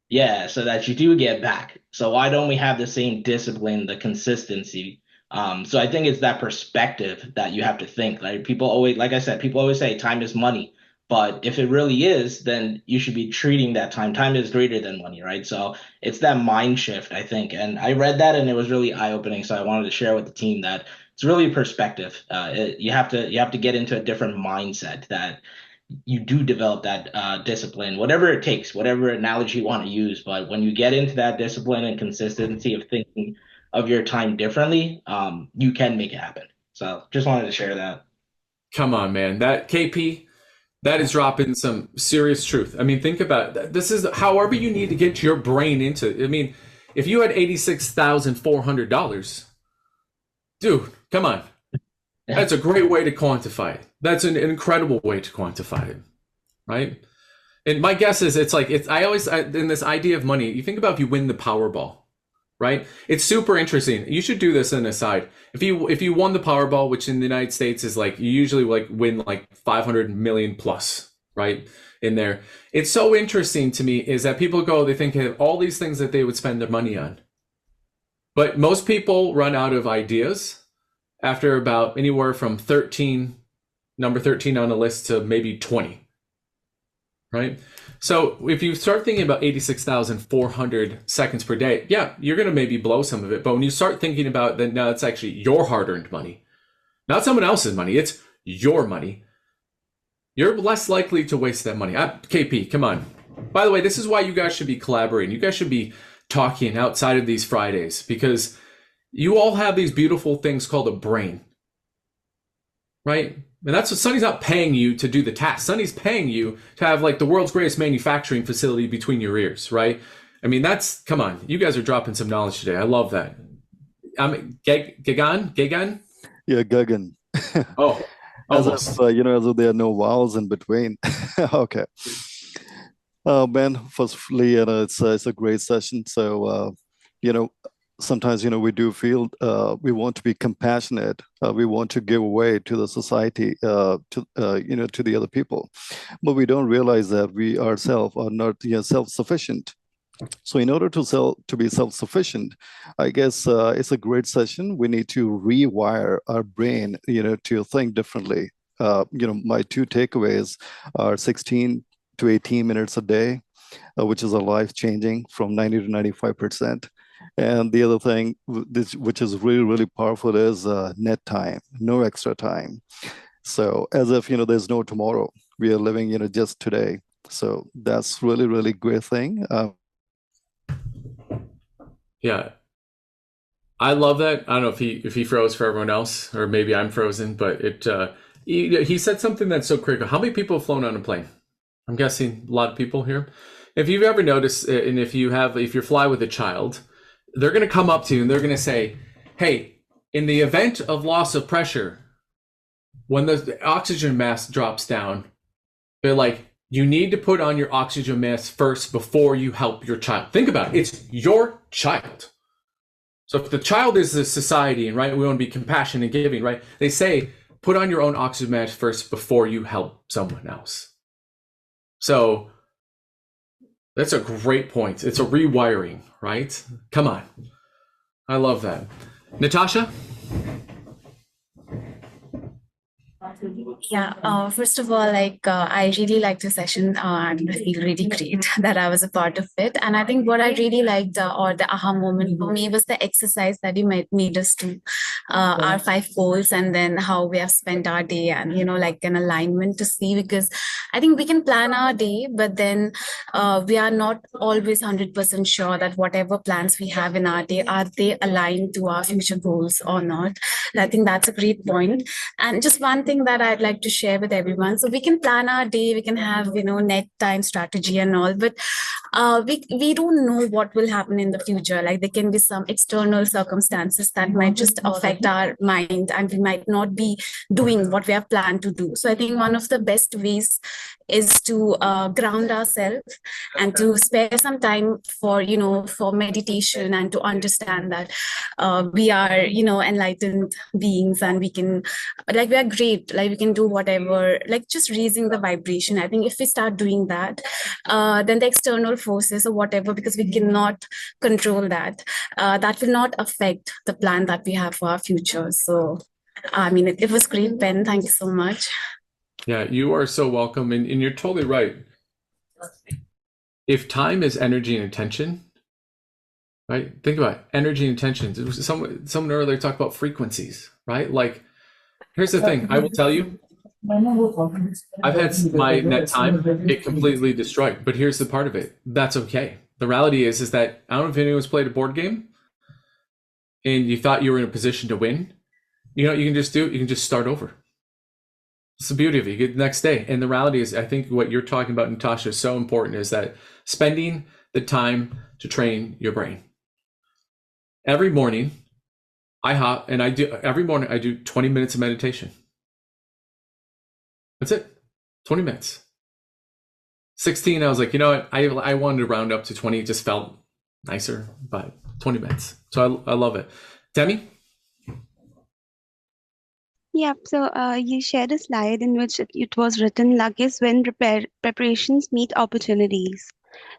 Yeah, so that you do get back. So why don't we have the same discipline, the consistency? So I think it's that perspective that you have to think. Like people always, like I said, people always say time is money. But if it really is, then you should be treating that time. Time is greater than money, right? So it's that mind shift, I think. And I read that and it was really eye-opening. So I wanted to share with the team that it's really a perspective. You have to get into a different mindset that you do develop that discipline, whatever it takes, whatever analogy you want to use. But when you get into that discipline and consistency of thinking of your time differently, you can make it happen. So just wanted to share that. Come on, man. That KP, that is dropping some serious truth. I mean, think about it. This is however you need to get your brain into it. I mean, if you had $86,400, dude, come on. That's a great way to quantify it. That's an incredible way to quantify it, right? And my guess is in this idea of money, you think about if you win the Powerball, right? It's super interesting. You should do this on the side. If you won the Powerball, which in the United States is like, you usually like win like 500 million plus, right? In there. It's so interesting to me is that people they think of all these things that they would spend their money on. But most people run out of ideas after about anywhere from number 13 on the list to maybe 20, right? So if you start thinking about 86,400 seconds per day, yeah, you're going to maybe blow some of it. But when you start thinking about that, now it's actually your hard-earned money, not someone else's money. It's your money. You're less likely to waste that money. KP, come on. By the way, this is why you guys should be collaborating. You guys should be talking outside of these Fridays because you all have these beautiful things called a brain, right? And that's what Sunny's not paying you to do the task. Sunny's paying you to have like the world's greatest manufacturing facility between your ears, right? I mean, come on. You guys are dropping some knowledge today. I love that. Gagan? Yeah, Gagan. Oh, as if there are no vowels in between. Okay. Ben, firstly, it's a great session. So, sometimes, we do feel we want to be compassionate. We want to give away to the society, to the other people. But we don't realize that we ourselves are not self-sufficient. So in order to be self-sufficient, I guess it's a great session. We need to rewire our brain, to think differently. my two takeaways are 16 to 18 minutes a day, which is a life changing from 90 to 95%. And the other thing, which is really, really powerful, is net time, no extra time. So as if, there's no tomorrow. We are living, just today. So that's really, really great thing. Yeah. I love that. I don't know if he froze for everyone else, or maybe I'm frozen, but he said something that's so critical. How many people have flown on a plane? I'm guessing a lot of people here. If you've ever noticed, and if you fly with a child, they're going to come up to you and they're going to say, hey, in the event of loss of pressure, when the oxygen mask drops down, they're like, you need to put on your oxygen mask first before you help your child. Think about it. It's your child. So if the child is the society, and right, we want to be compassionate and giving, right? They say, put on your own oxygen mask first before you help someone else. So that's a great point. It's a rewiring, right? Come on. I love that. Natasha? Yeah, first of all, I really liked the session and I feel really great that I was a part of it. And I think what I really liked, or the aha moment for me, was the exercise that you made us do, our 5 goals, and then how we have spent our day, and, an alignment to see, because I think we can plan our day, but then we are not always 100% sure that whatever plans we have in our day, are they aligned to our future goals or not? And I think that's a great point. And just one thing that I'd like to share with everyone. So we can plan our day, we can have, net time strategy and all, but we don't know what will happen in the future. Like, there can be some external circumstances that might just affect our mind, and we might not be doing what we have planned to do. So I think one of the best ways is to ground ourselves and to spare some time for, for meditation, and to understand that we are, enlightened beings, and we can, we are great, we can do whatever, just raising the vibration. I think if we start doing that, then the external forces or whatever, because we cannot control that, that will not affect the plan that we have for our future. So, it was great, Ben. Thank you so much. Yeah, you are so welcome. And you're totally right. If time is energy and attention, right? Think about it. Energy and attention. Someone earlier talked about frequencies, right? Here's the thing. I will tell you, I've had my net time get completely destroyed, but here's the part of it. That's okay. The reality is that, I don't know if anyone's played a board game and you thought you were in a position to win. You know what you can just do? You can just start over. It's the beauty of it. You get the next day. And the reality is, I think what you're talking about, Natasha, is so important, is that spending the time to train your brain. Every morning, every morning I do 20 minutes of meditation. That's it. 20 minutes. 16, I was like, you know what? I wanted to round up to 20. It just felt nicer, but 20 minutes. So I love it. Demi? Yeah, so you shared a slide in which it was written, luck is when preparations meet opportunities.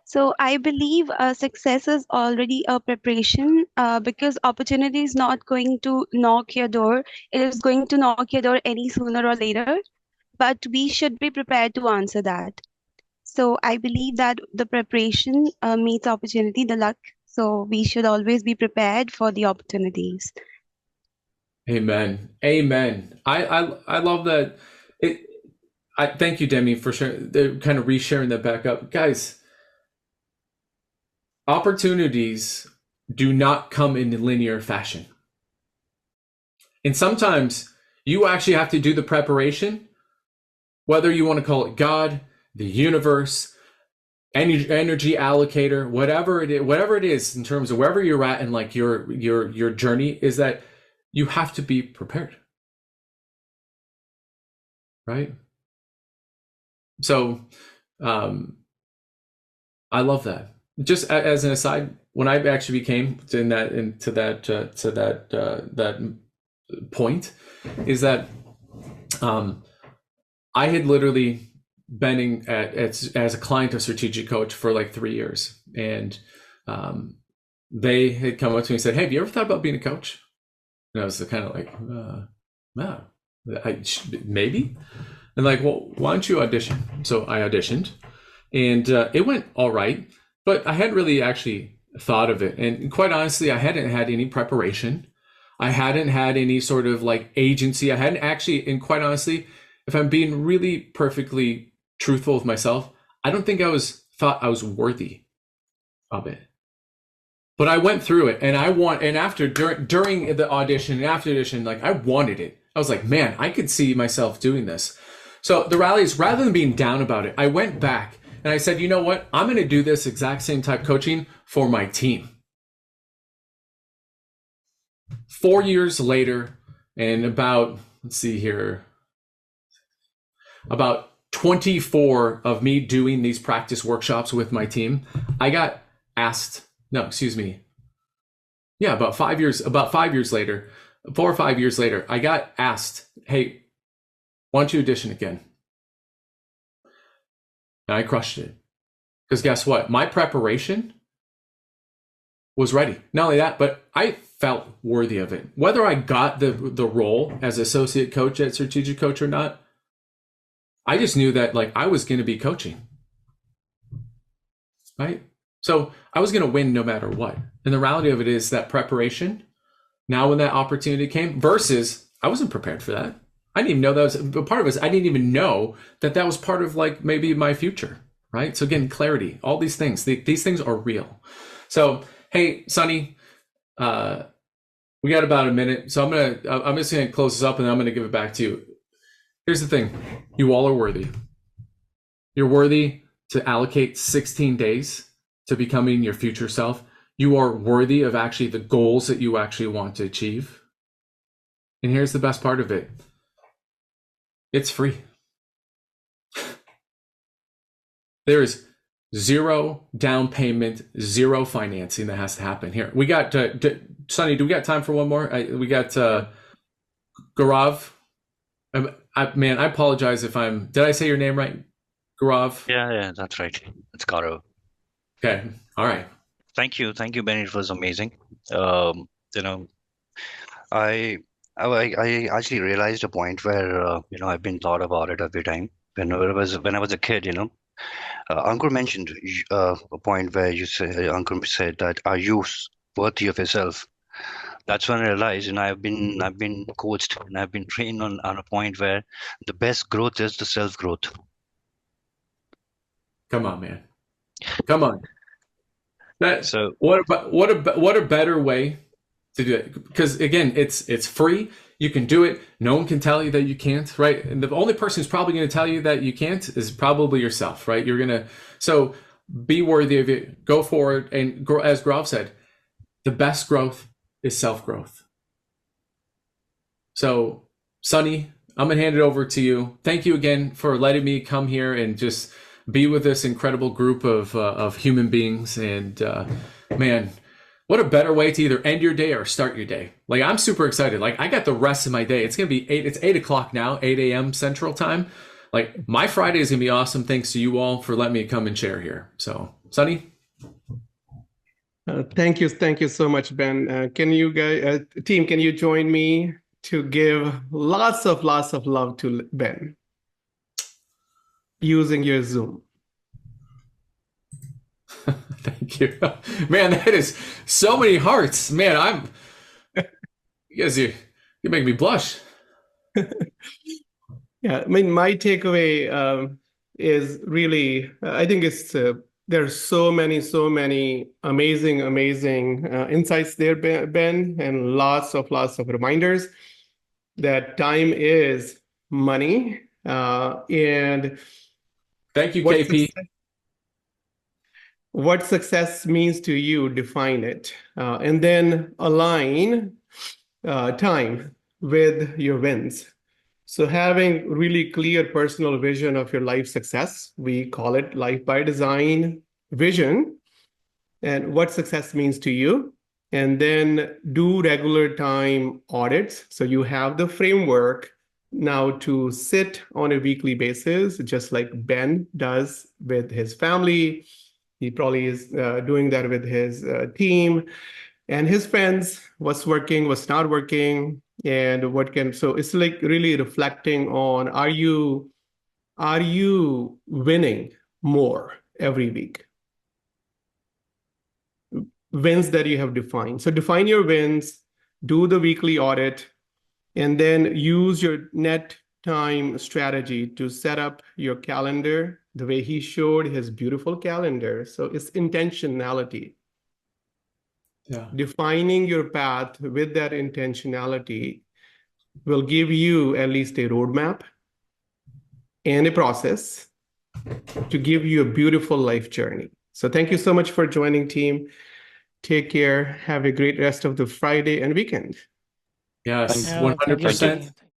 So I believe success is already a preparation, because opportunity is not going to knock your door. It is going to knock your door any sooner or later, but we should be prepared to answer that. So I believe that the preparation meets opportunity, the luck. So we should always be prepared for the opportunities. Amen. Amen. I love that. I thank you, Demi, for sharing, kind of resharing that back up. Guys, opportunities do not come in linear fashion. And sometimes you actually have to do the preparation, whether you want to call it God, the universe, energy allocator, whatever it is in terms of wherever you're at in your journey, is that you have to be prepared. Right? So I love that. Just as an aside, when I actually became to that point, is that I had literally been as a client of Strategic Coach for like 3 years, and they had come up to me and said, "Hey, have you ever thought about being a coach?" And I was kind of like, "No." Maybe. And like, well, why don't you audition? So I auditioned, and it went all right, but I hadn't really actually thought of it. And quite honestly, I hadn't had any preparation. I hadn't had any sort of like agency. I hadn't actually, and quite honestly, if I'm being really perfectly truthful with myself, I don't think I thought I was worthy of it. But I went through it, and during the audition and after the audition, like I wanted it. I was like, man, I could see myself doing this. So the rallies, rather than being down about it, I went back and I said, you know what? I'm going to do this exact same type coaching for my team. 4 years later, and about 24 of me doing these practice workshops with my team, I got asked, about 5 years later, 4 or 5 years later, I got asked, hey, why don't you audition again? And I crushed it. Because guess what? My preparation was ready. Not only that, but I felt worthy of it. Whether I got the role as associate coach at Strategic Coach or not, I just knew that like I was going to be coaching. Right? So I was going to win no matter what. And the reality of it is that preparation, now when that opportunity came, versus I wasn't prepared for that. I didn't even know that was a part of it. I didn't even know that was part of like maybe my future, right? So again, clarity, all these things, these things are real. So, hey, Sonny, we got about a minute. So I'm just going to close this up and then I'm going to give it back to you. Here's the thing. You all are worthy. You're worthy to allocate 16 days to becoming your future self. You are worthy of actually the goals that you actually want to achieve. And here's the best part of it. It's free. There's zero down payment, zero financing that has to happen here. We got, Sonny, do we got time for one more? We got Gaurav. Man, I apologize if did I say your name right? Gaurav? Yeah, that's right. It's Gaurav. Okay, all right. Thank you, Ben. It was amazing. I actually realized a point where I've been thought about it every time. When I was a kid, Ankur mentioned a point where Ankur said that, are you worthy of yourself? That's when I realized, I've been coached and I've been trained on a point where the best growth is the self growth. Come on, man. Come on. What a better way to do it? Because again, it's free. You can do it. No one can tell you that you can't, right? And the only person who's probably going to tell you that you can't is probably yourself, right? So be worthy of it. Go forward. And as Gaurav said, the best growth is self-growth. So, Sonny, I'm going to hand it over to you. Thank you again for letting me come here and just be with this incredible group of human beings. And man, what a better way to either end your day or start your day. Like, I'm super excited. Like, I got the rest of my day. It's going to be it's 8 o'clock now, 8 a.m. Central Time. Like, my Friday is going to be awesome. Thanks to you all for letting me come and share here. So, Sonny? Thank you so much, Ben. Can you guys, team, can you join me to give lots of love to Ben using your Zoom? Thank you, man. That is so many hearts, man. You make me blush. Yeah, I mean, my takeaway is really, I think it's there's so many amazing insights there, Ben, and lots of reminders that time is money. And thank you, KP. What success means to you, define it, and then align time with your wins. So having really clear personal vision of your life success, we call it life by design vision, and what success means to you, and then do regular time audits. So you have the framework now to sit on a weekly basis, just like Ben does with his family. He probably is doing that with his team and his friends, what's working, what's not working, and what can, so it's like really reflecting on, are you winning more every week? Wins that you have defined. So define your wins, do the weekly audit, and then use your net time strategy to set up your calendar the way he showed his beautiful calendar. So it's intentionality. Yeah. Defining your path with that intentionality will give you at least a roadmap and a process to give you a beautiful life journey. So thank you so much for joining, team. Take care. Have a great rest of the Friday and weekend. Yes, Yeah, thank you. 100%.